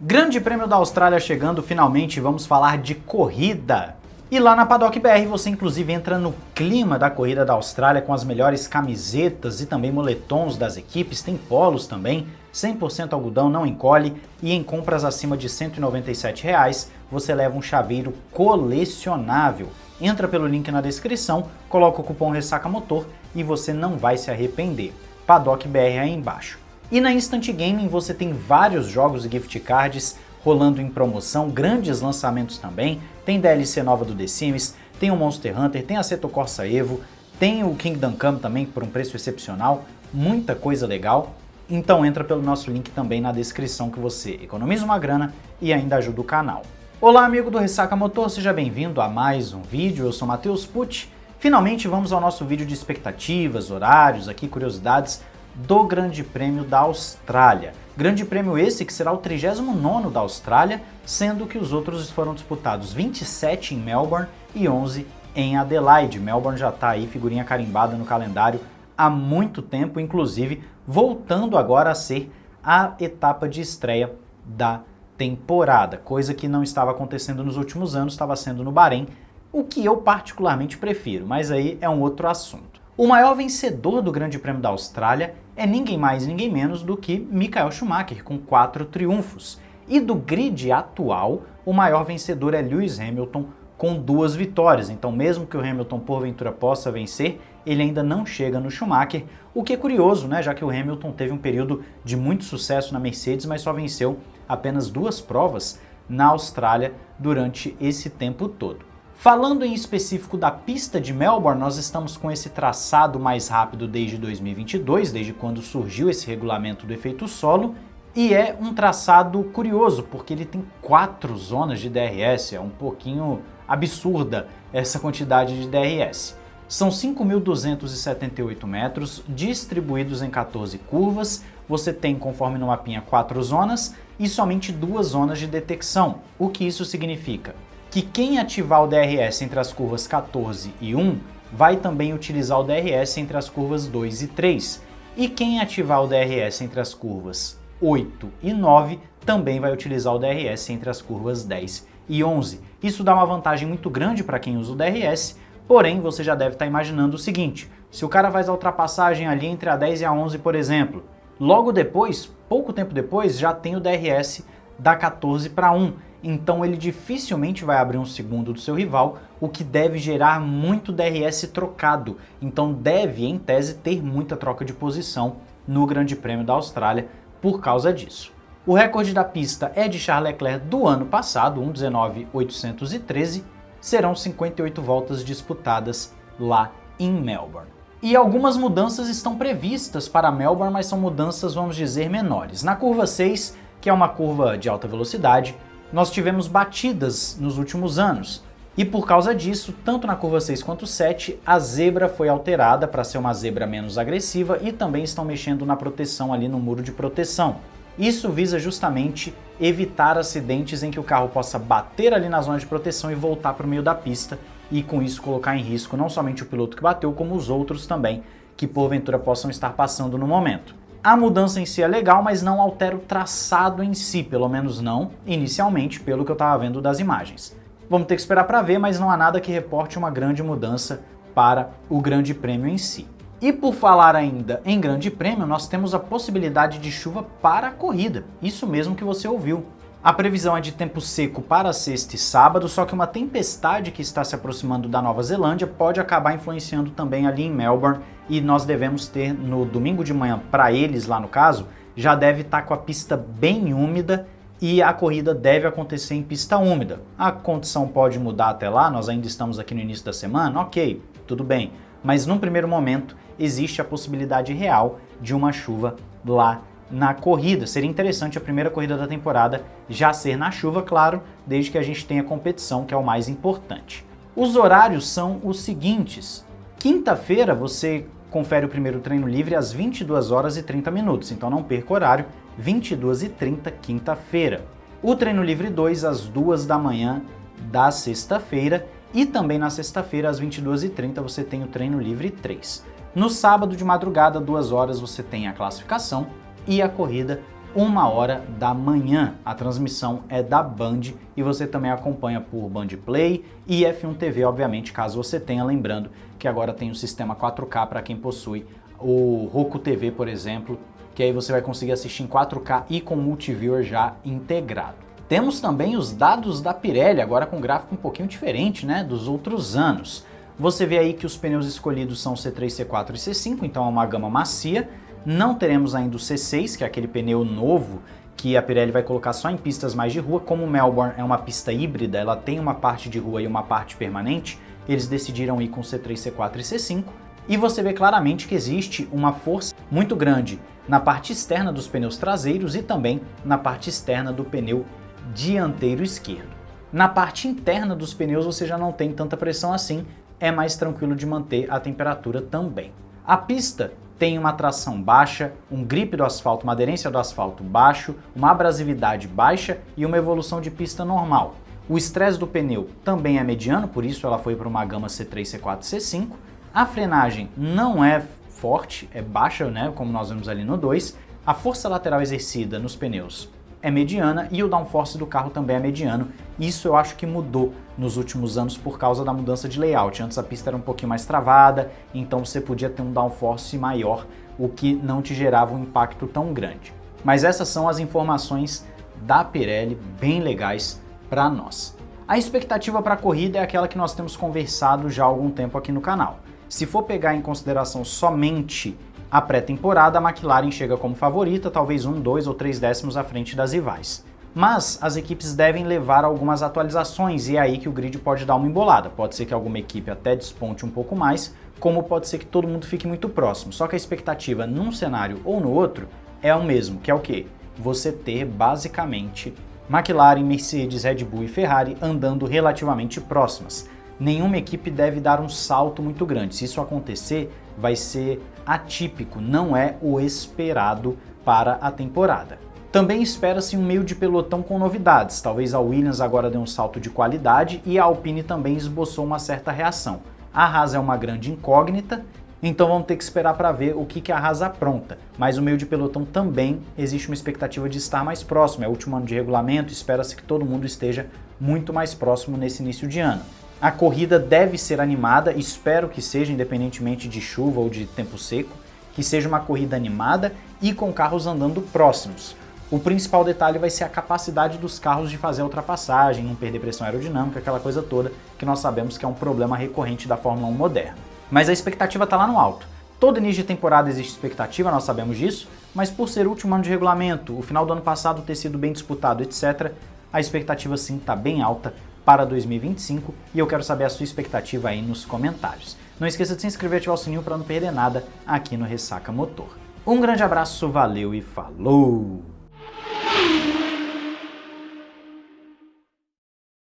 Grande Prêmio da Austrália chegando, finalmente vamos falar de corrida. E lá na Paddock BR você inclusive entra no clima da corrida da Austrália com as melhores camisetas e também moletons das equipes, tem polos também, 100% algodão, não encolhe, e em compras acima de R$ 197 você leva um chaveiro colecionável. Entra pelo link na descrição, coloca o cupom RessacaMotor e você não vai se arrepender. Paddock BR aí embaixo. E na Instant Gaming você tem vários jogos e gift cards rolando em promoção, grandes lançamentos também, tem DLC nova do The Sims, tem o Monster Hunter, tem a Assetto Corsa Evo, tem o Kingdom Come também por um preço excepcional, muita coisa legal. Então entra pelo nosso link também na descrição que você economiza uma grana e ainda ajuda o canal. Olá amigo do Ressaca Motor, seja bem-vindo a mais um vídeo, eu sou Matheus Pucci. Finalmente vamos ao nosso vídeo de expectativas, horários, aqui curiosidades do Grande Prêmio da Austrália. Grande Prêmio esse que será o 39º da Austrália, sendo que os outros foram disputados 27 em Melbourne e 11 em Adelaide. Melbourne já está aí, figurinha carimbada no calendário há muito tempo, inclusive voltando agora a ser a etapa de estreia da temporada, coisa que não estava acontecendo nos últimos anos, estava sendo no Bahrein, o que eu particularmente prefiro, mas aí é um outro assunto. O maior vencedor do Grande Prêmio da Austrália é ninguém mais, ninguém menos do que Michael Schumacher, com 4 triunfos. E do grid atual, o maior vencedor é Lewis Hamilton, com 2 vitórias. Então, mesmo que o Hamilton porventura possa vencer, ele ainda não chega no Schumacher, o que é curioso, né? Já que o Hamilton teve um período de muito sucesso na Mercedes, mas só venceu apenas 2 provas na Austrália durante esse tempo todo. Falando em específico da pista de Melbourne, nós estamos com esse traçado mais rápido desde 2022, desde quando surgiu esse regulamento do efeito solo, e é um traçado curioso, porque ele tem 4 zonas de DRS, é um pouquinho absurda essa quantidade de DRS. São 5.278 metros, distribuídos em 14 curvas, você tem, conforme no mapinha, 4 zonas e somente 2 zonas de detecção. O que isso significa? Que quem ativar o DRS entre as curvas 14 e 1 vai também utilizar o DRS entre as curvas 2 e 3. E quem ativar o DRS entre as curvas 8 e 9 também vai utilizar o DRS entre as curvas 10 e 11. Isso dá uma vantagem muito grande para quem usa o DRS, porém você já deve estar imaginando o seguinte: se o cara faz a ultrapassagem ali entre a 10 e a 11, por exemplo, logo depois, pouco tempo depois, já tem o DRS da 14 para 1. Então ele dificilmente vai abrir um segundo do seu rival, o que deve gerar muito DRS trocado. Então deve, em tese, ter muita troca de posição no Grande Prêmio da Austrália por causa disso. O recorde da pista é de Charles Leclerc do ano passado, 1:19.813, serão 58 voltas disputadas lá em Melbourne. E algumas mudanças estão previstas para Melbourne, mas são mudanças, vamos dizer, menores. Na curva 6, que é uma curva de alta velocidade, nós tivemos batidas nos últimos anos, e por causa disso, tanto na curva 6 quanto 7, a zebra foi alterada para ser uma zebra menos agressiva e também estão mexendo na proteção ali no muro de proteção. Isso visa justamente evitar acidentes em que o carro possa bater ali na zona de proteção e voltar para o meio da pista e com isso colocar em risco não somente o piloto que bateu, como os outros também que porventura possam estar passando no momento. A mudança em si é legal, mas não altera o traçado em si, pelo menos não inicialmente, pelo que eu estava vendo das imagens. Vamos ter que esperar para ver, mas não há nada que reporte uma grande mudança para o Grande Prêmio em si. E por falar ainda em Grande Prêmio, nós temos a possibilidade de chuva para a corrida, isso mesmo que você ouviu. A previsão é de tempo seco para sexta e sábado, só que uma tempestade que está se aproximando da Nova Zelândia pode acabar influenciando também ali em Melbourne, e nós devemos ter no domingo de manhã, para eles lá no caso, já deve estar com a pista bem úmida e a corrida deve acontecer em pista úmida. A condição pode mudar até lá, nós ainda estamos aqui no início da semana, ok, tudo bem, mas num primeiro momento existe a possibilidade real de uma chuva lá na corrida. Seria interessante a primeira corrida da temporada já ser na chuva, claro, desde que a gente tenha competição, que é o mais importante. Os horários são os seguintes: quinta-feira você confere o primeiro treino livre às 22h30, então não perca o horário, 22h30 quinta-feira. O treino livre 2 às 2 da manhã da sexta-feira e também na sexta-feira às 22h30 você tem o treino livre 3. No sábado de madrugada, 2 horas, você tem a classificação e a corrida 1h da manhã. A transmissão é da Band e você também acompanha por Band Play e F1 TV, obviamente, caso você tenha, lembrando que agora tem o sistema 4K para quem possui o Roku TV, por exemplo, que aí você vai conseguir assistir em 4K e com multiviewer já integrado. Temos também os dados da Pirelli, agora com um gráfico um pouquinho diferente, né, dos outros anos. Você vê aí que os pneus escolhidos são C3, C4 e C5, então é uma gama macia. Não teremos ainda o C6, que é aquele pneu novo que a Pirelli vai colocar só em pistas mais de rua. Como Melbourne é uma pista híbrida, ela tem uma parte de rua e uma parte permanente, eles decidiram ir com C3, C4 e C5. E você vê claramente que existe uma força muito grande na parte externa dos pneus traseiros e também na parte externa do pneu dianteiro esquerdo. Na parte interna dos pneus você já não tem tanta pressão assim, é mais tranquilo de manter a temperatura também. A pista tem uma tração baixa, um grip do asfalto, uma aderência do asfalto baixo, uma abrasividade baixa e uma evolução de pista normal. O estresse do pneu também é mediano, por isso ela foi para uma gama C3, C4 e C5. A frenagem não é forte, é baixa, né, como nós vemos ali no 2. A força lateral exercida nos pneus é mediana e o downforce do carro também é mediano. Isso eu acho que mudou nos últimos anos por causa da mudança de layout. Antes a pista era um pouquinho mais travada, então você podia ter um downforce maior, o que não te gerava um impacto tão grande. Mas essas são as informações da Pirelli, bem legais para nós. A expectativa para a corrida é aquela que nós temos conversado já há algum tempo aqui no canal. Se for pegar em consideração somente a pré-temporada, a McLaren chega como favorita, talvez 1, 2 ou 3 décimos à frente das rivais. Mas as equipes devem levar algumas atualizações e é aí que o grid pode dar uma embolada. Pode ser que alguma equipe até desponte um pouco mais, como pode ser que todo mundo fique muito próximo. Só que a expectativa num cenário ou no outro é o mesmo, que é o quê? Você ter basicamente McLaren, Mercedes, Red Bull e Ferrari andando relativamente próximas. Nenhuma equipe deve dar um salto muito grande. Se isso acontecer, vai ser atípico, não é o esperado para a temporada. Também espera-se um meio de pelotão com novidades. Talvez a Williams agora dê um salto de qualidade e a Alpine também esboçou uma certa reação. A Haas é uma grande incógnita, então vamos ter que esperar para ver o que a Haas apronta. Mas o meio de pelotão também existe uma expectativa de estar mais próximo. É o último ano de regulamento, espera-se que todo mundo esteja muito mais próximo nesse início de ano. A corrida deve ser animada, espero que seja, independentemente de chuva ou de tempo seco, que seja uma corrida animada e com carros andando próximos. O principal detalhe vai ser a capacidade dos carros de fazer a ultrapassagem, não perder pressão aerodinâmica, aquela coisa toda que nós sabemos que é um problema recorrente da Fórmula 1 moderna. Mas a expectativa está lá no alto. Todo início de temporada existe expectativa, nós sabemos disso, mas por ser o último ano de regulamento, o final do ano passado ter sido bem disputado, etc., a expectativa sim está bem alta para 2025 e eu quero saber a sua expectativa aí nos comentários. Não esqueça de se inscrever e ativar o sininho para não perder nada aqui no Ressaca Motor. Um grande abraço, valeu e falou!